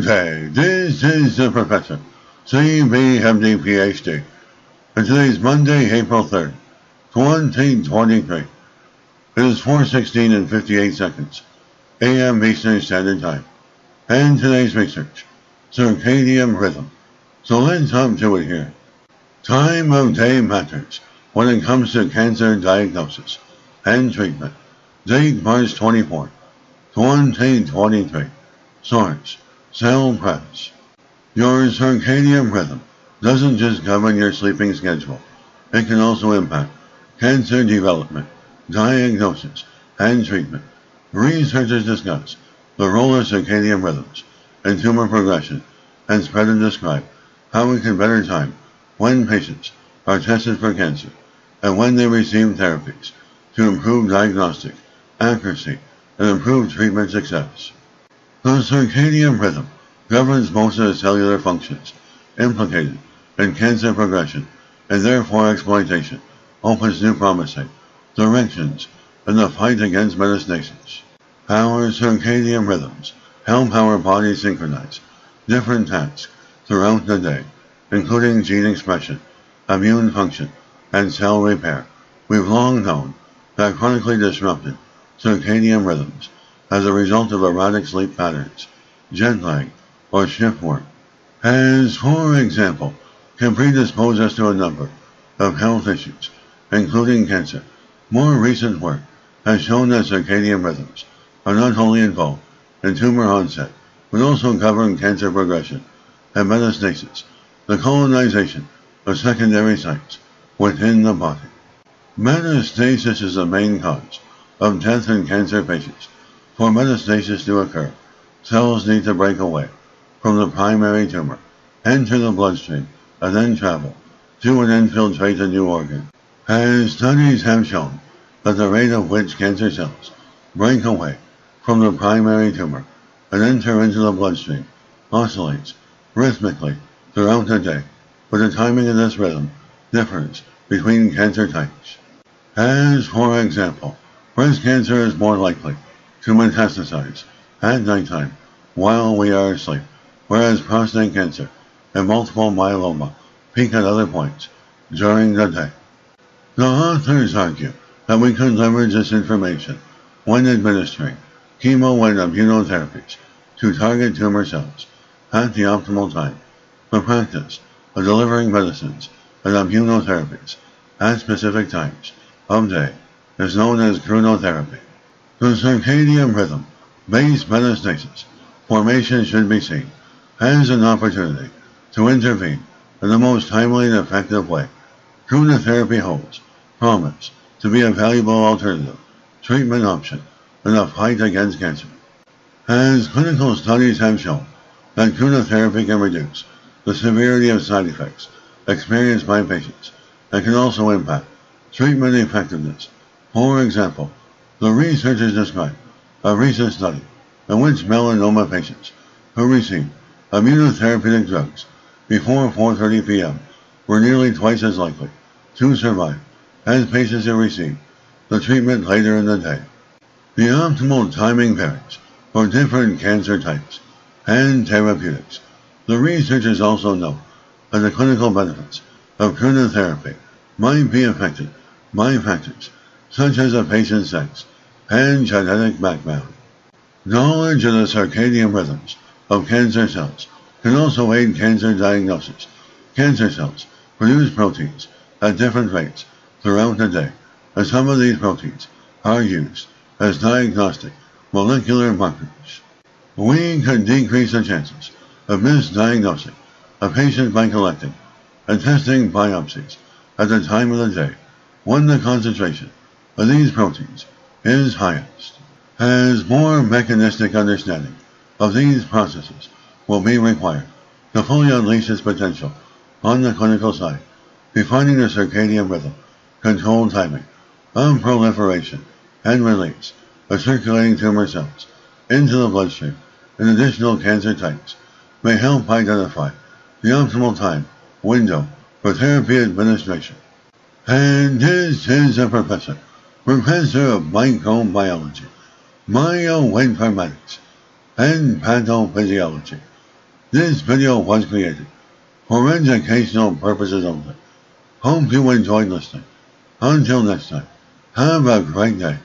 Good day, this is the Professor, CBMD PhD, and today is Monday, April 3rd, 2023. It is 4:16 and 58 seconds, a.m. Eastern Standard Time, and today's research, circadian rhythm. So let's hop to it here. Time of day matters when it comes to cancer diagnosis and treatment. Date March 24, 2023. Source: Cell Press. Your circadian rhythm doesn't just govern your sleeping schedule. It can also impact cancer development, diagnosis, and treatment. Researchers discuss the role of circadian rhythms in tumor progression and spread and describe how we can better time when patients are tested for cancer and when they receive therapies to improve diagnostic accuracy and improve treatment success. The circadian rhythm governs most of the cellular functions implicated in cancer progression, and therefore exploitation opens new promising directions in the fight against metastasis. Our circadian rhythms help our body synchronize different tasks throughout the day, including gene expression, immune function, and cell repair. We've long known that chronically disrupted circadian rhythms as a result of erratic sleep patterns, jet lag, or shift work, has, for example, can predispose us to a number of health issues, including cancer. More recent work has shown that circadian rhythms are not only involved in tumor onset, but also govern cancer progression and metastasis, the colonization of secondary sites within the body. Metastasis is the main cause of death in cancer patients. For metastasis to occur, cells need to break away from the primary tumor, enter the bloodstream, and then travel to and infiltrate a new organ. As studies have shown that the rate at which cancer cells break away from the primary tumor and enter into the bloodstream oscillates rhythmically throughout the day, but the timing of this rhythm differs between cancer types. As, for example, breast cancer is more likely to metastasize at nighttime while we are asleep, whereas prostate cancer and multiple myeloma peak at other points during the day. The authors argue that we could leverage this information when administering chemo and immunotherapies to target tumor cells at the optimal time. The practice of delivering medicines and immunotherapies at specific times of day is known as chronotherapy. The circadian rhythm-based metastasis formation should be seen as an opportunity to intervene in the most timely and effective way. Chronotherapy holds promise to be a valuable alternative treatment option in the fight against cancer, as clinical studies have shown that chronotherapy can reduce the severity of side effects experienced by patients and can also impact treatment effectiveness. For example, the researchers described a recent study in which melanoma patients who received immunotherapeutic drugs before 4:30 p.m. were nearly twice as likely to survive as patients who received the treatment later in the day. The optimal timing varies for different cancer types and therapeutics. The researchers also note that the clinical benefits of chronotherapy might be affected by factors such as a patient's sex and genetic background. Knowledge of the circadian rhythms of cancer cells can also aid cancer diagnosis. Cancer cells produce proteins at different rates throughout the day, and some of these proteins are used as diagnostic molecular markers. We can decrease the chances of misdiagnosing a patient by collecting and testing biopsies at the time of the day when the concentration of these proteins is highest. As more mechanistic understanding of these processes will be required to fully unleash its potential on the clinical side, defining the circadian rhythm, controlled timing of proliferation and release of circulating tumor cells into the bloodstream in additional cancer types may help identify the optimal time window for therapy administration. And this is a professor of microbiology, bioinformatics, and pathophysiology This video was created for educational purposes only. Hope you enjoyed listening. Until next time, have a great day.